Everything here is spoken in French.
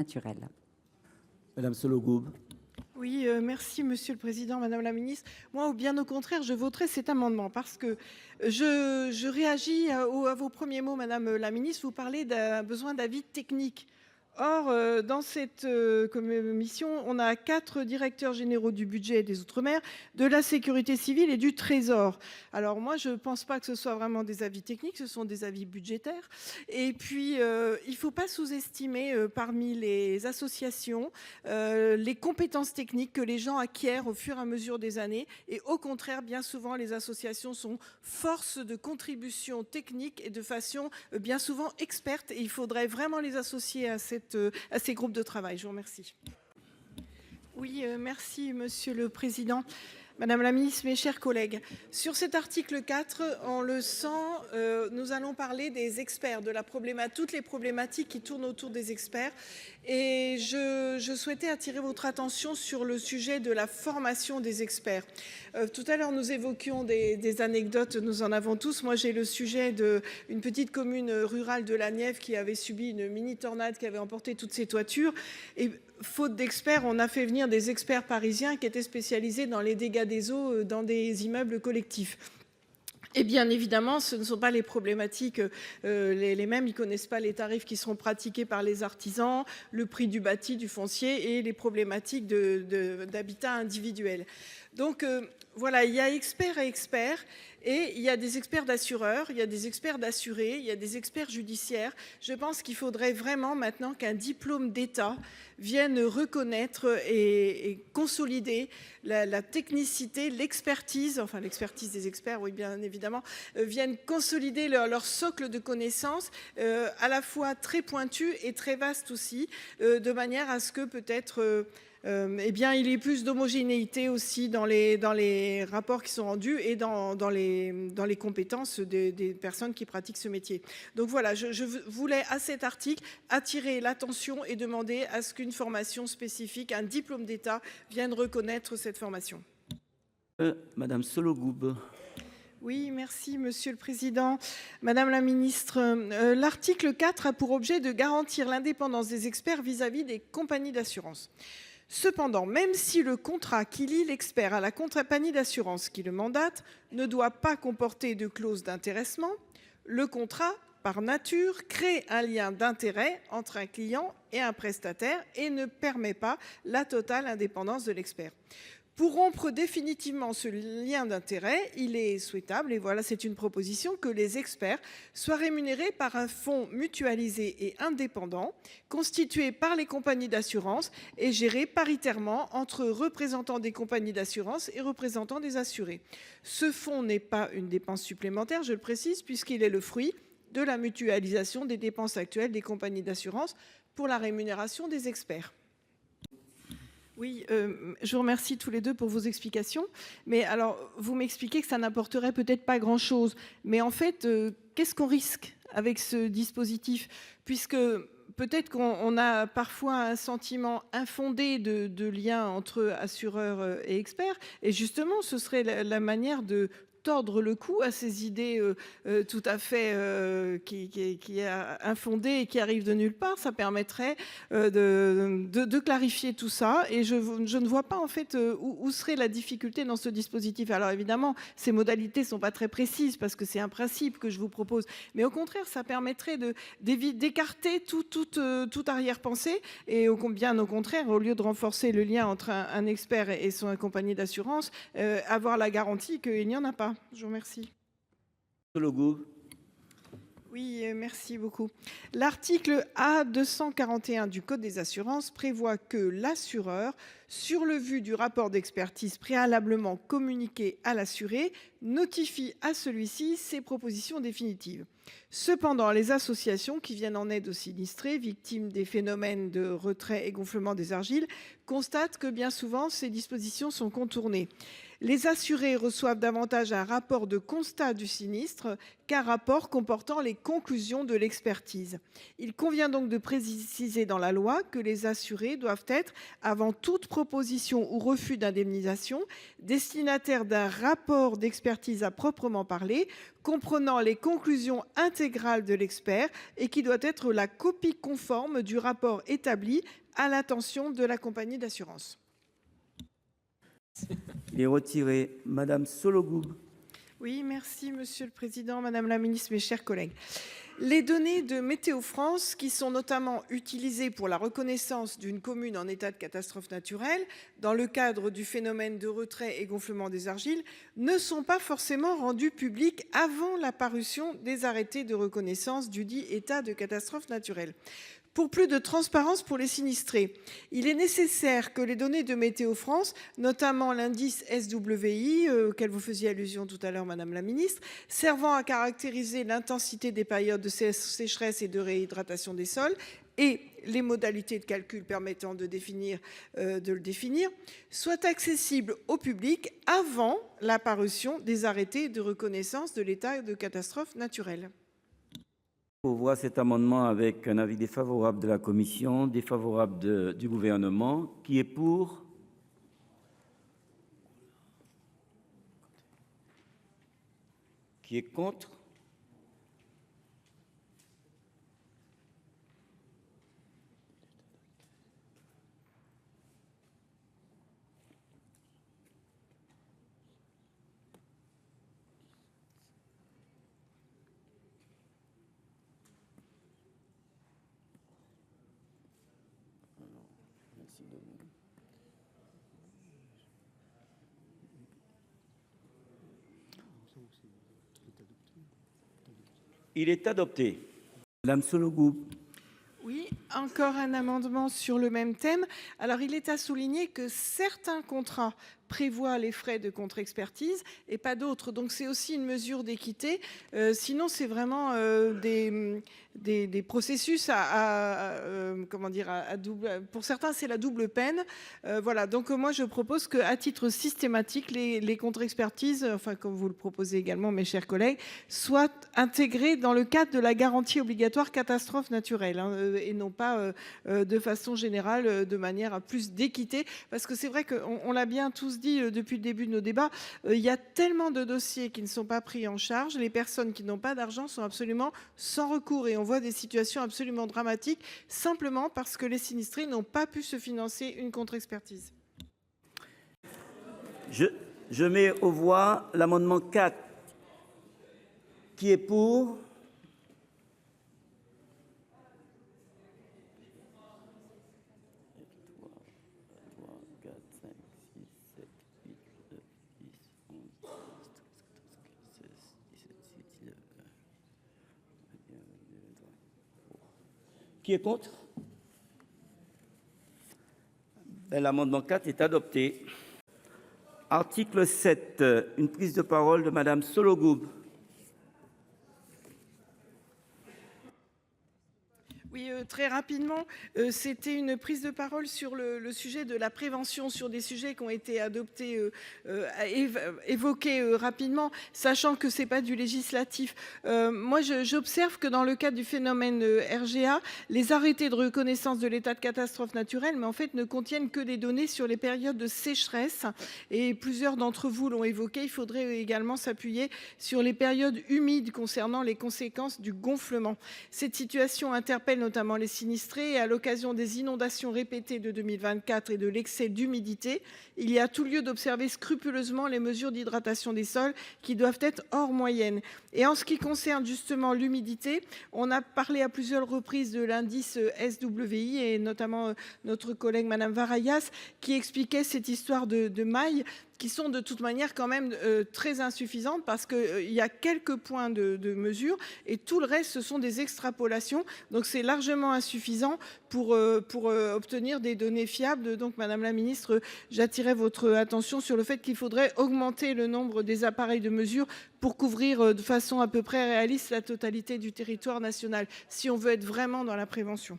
naturel. Madame Sollogoub. Oui, merci Monsieur le Président, Madame la Ministre. Moi, ou bien au contraire, je voterai cet amendement parce que je réagis à vos premiers mots, Madame la Ministre. Vous parlez d'un besoin d'avis technique. Or, dans cette mission, on a 4 directeurs généraux du budget et des Outre-mer, de la sécurité civile et du Trésor. Alors moi, je ne pense pas que ce soit vraiment des avis techniques, ce sont des avis budgétaires. Et puis, il ne faut pas sous-estimer parmi les associations les compétences techniques que les gens acquièrent au fur et à mesure des années. Et au contraire, bien souvent, les associations sont force de contribution technique et de façon bien souvent experte. Et il faudrait vraiment les associer à ces groupes de travail. Je vous remercie. Oui, merci Monsieur le Président. Madame la Ministre, mes chers collègues, sur cet article 4, on le sent, nous allons parler des experts, de toutes les problématiques qui tournent autour des experts. Et je souhaitais attirer votre attention sur le sujet de la formation des experts. Tout à l'heure, nous évoquions des anecdotes, nous en avons tous. Moi, j'ai le sujet d'une petite commune rurale de la Nièvre qui avait subi une mini-tornade qui avait emporté toutes ses toitures. Et faute d'experts, on a fait venir des experts parisiens qui étaient spécialisés dans les dégâts des eaux dans des immeubles collectifs. Et bien évidemment, ce ne sont pas les problématiques les mêmes. Ils ne connaissent pas les tarifs qui seront pratiqués par les artisans, le prix du bâti, du foncier et les problématiques d'habitat individuel. Donc voilà, il y a experts et experts. Et il y a des experts d'assureurs, il y a des experts d'assurés, il y a des experts judiciaires. Je pense qu'il faudrait vraiment maintenant qu'un diplôme d'État vienne reconnaître et consolider la technicité, l'expertise, enfin l'expertise des experts, oui bien évidemment, viennent consolider leur socle de connaissances à la fois très pointu et très vaste aussi, de manière à ce que peut-être eh bien, il y ait plus d'homogénéité aussi dans les rapports qui sont rendus et dans les compétences des personnes qui pratiquent ce métier. Donc voilà, je voulais à cet article attirer l'attention et demander à ce qu'une formation spécifique, un diplôme d'État, vienne reconnaître cette formation. Madame Sollogoub. Oui, merci Monsieur le Président. Madame la Ministre, l'article 4 a pour objet de garantir l'indépendance des experts vis-à-vis des compagnies d'assurance. Cependant, même si le contrat qui lie l'expert à la compagnie d'assurance qui le mandate ne doit pas comporter de clause d'intéressement, le contrat, par nature, crée un lien d'intérêt entre un client et un prestataire et ne permet pas la totale indépendance de l'expert. Pour rompre définitivement ce lien d'intérêt, il est souhaitable, et voilà c'est une proposition, que les experts soient rémunérés par un fonds mutualisé et indépendant, constitué par les compagnies d'assurance et géré paritairement entre représentants des compagnies d'assurance et représentants des assurés. Ce fonds n'est pas une dépense supplémentaire, je le précise, puisqu'il est le fruit de la mutualisation des dépenses actuelles des compagnies d'assurance pour la rémunération des experts. Oui, je vous remercie tous les deux pour vos explications. Mais alors, vous m'expliquez que ça n'apporterait peut-être pas grand-chose. Mais en fait, qu'est-ce qu'on risque avec ce dispositif? Puisque peut-être qu'on a parfois un sentiment infondé de lien entre assureurs et experts. Et justement, ce serait la manière de tordre le cou à ces idées tout à fait qui est infondée et qui arrivent de nulle part. Ça permettrait de clarifier tout ça et je ne vois pas en fait où serait la difficulté dans ce dispositif. Alors évidemment, ces modalités sont pas très précises parce que c'est un principe que je vous propose, mais au contraire, ça permettrait d'écarter toute arrière-pensée et bien au contraire, au lieu de renforcer le lien entre un expert et son compagnie d'assurance, avoir la garantie qu'il n'y en a pas. Je vous remercie. Oui, merci beaucoup. L'article A241 du Code des assurances prévoit que l'assureur, sur le vu du rapport d'expertise préalablement communiqué à l'assuré, notifie à celui-ci ses propositions définitives. Cependant, les associations qui viennent en aide aux sinistrés, victimes des phénomènes de retrait et gonflement des argiles, constatent que bien souvent, ces dispositions sont contournées. Les assurés reçoivent davantage un rapport de constat du sinistre qu'un rapport comportant les conclusions de l'expertise. Il convient donc de préciser dans la loi que les assurés doivent être, avant toute proposition ou refus d'indemnisation, destinataires d'un rapport d'expertise à proprement parler, comprenant les conclusions intégrales de l'expert et qui doit être la copie conforme du rapport établi à l'attention de la compagnie d'assurance. Il est retiré. Madame Sollogoub. Oui, merci Monsieur le Président, Madame la Ministre, mes chers collègues. Les données de Météo France, qui sont notamment utilisées pour la reconnaissance d'une commune en état de catastrophe naturelle, dans le cadre du phénomène de retrait et gonflement des argiles, ne sont pas forcément rendues publiques avant la parution des arrêtés de reconnaissance du dit état de catastrophe naturelle. Pour plus de transparence pour les sinistrés, il est nécessaire que les données de Météo France, notamment l'indice SWI, auquel vous faisiez allusion tout à l'heure, Madame la Ministre, servant à caractériser l'intensité des périodes de sécheresse et de réhydratation des sols, et les modalités de calcul permettant de le définir, soient accessibles au public avant la parution des arrêtés de reconnaissance de l'état de catastrophe naturelle. On voit cet amendement avec un avis défavorable de la commission, défavorable du gouvernement. Qui est pour? Qui est contre? Il est adopté. Madame Sollogoub. Oui, encore un amendement sur le même thème. Alors, il est à souligner que certains contrats prévoient les frais de contre-expertise et pas d'autres. Donc, c'est aussi une mesure d'équité. Sinon, c'est vraiment des processus à double. Pour certains, c'est la double peine. Voilà. Donc, moi, je propose qu'à titre systématique, les contre-expertises, enfin, comme vous le proposez également, mes chers collègues, soient intégrées dans le cadre de la garantie obligatoire catastrophe naturelle, hein, et non pas de façon générale, de manière à plus d'équité. Parce que c'est vrai qu'on l'a bien tous dit depuis le début de nos débats, il y a tellement de dossiers qui ne sont pas pris en charge. Les personnes qui n'ont pas d'argent sont absolument sans recours et on voit des situations absolument dramatiques simplement parce que les sinistrés n'ont pas pu se financer une contre-expertise. Je mets aux voix l'amendement 4. Qui est pour? Qui est contre? L'amendement 4 est adopté. Article 7, une prise de parole de Madame Sollogoub. Oui, très rapidement, c'était une prise de parole sur le sujet de la prévention, sur des sujets qui ont été adoptés, évoqués rapidement, sachant que ce n'est pas du législatif. Moi, j'observe que dans le cadre du phénomène RGA, les arrêtés de reconnaissance de l'état de catastrophe naturelle, mais en fait, ne contiennent que des données sur les périodes de sécheresse. Et plusieurs d'entre vous l'ont évoqué, il faudrait également s'appuyer sur les périodes humides concernant les conséquences du gonflement. Cette situation interpelle notamment les sinistrés, et à l'occasion des inondations répétées de 2024 et de l'excès d'humidité, il y a tout lieu d'observer scrupuleusement les mesures d'hydratation des sols qui doivent être hors moyenne. Et en ce qui concerne justement l'humidité, on a parlé à plusieurs reprises de l'indice SWI et notamment notre collègue Madame Varayas qui expliquait cette histoire de mailles qui sont de toute manière quand même très insuffisantes parce qu'il y a quelques points de mesure et tout le reste, ce sont des extrapolations. Donc, c'est largement insuffisant pour obtenir des données fiables. Donc, Madame la Ministre, j'attirais votre attention sur le fait qu'il faudrait augmenter le nombre des appareils de mesure pour couvrir de façon à peu près réaliste la totalité du territoire national, si on veut être vraiment dans la prévention.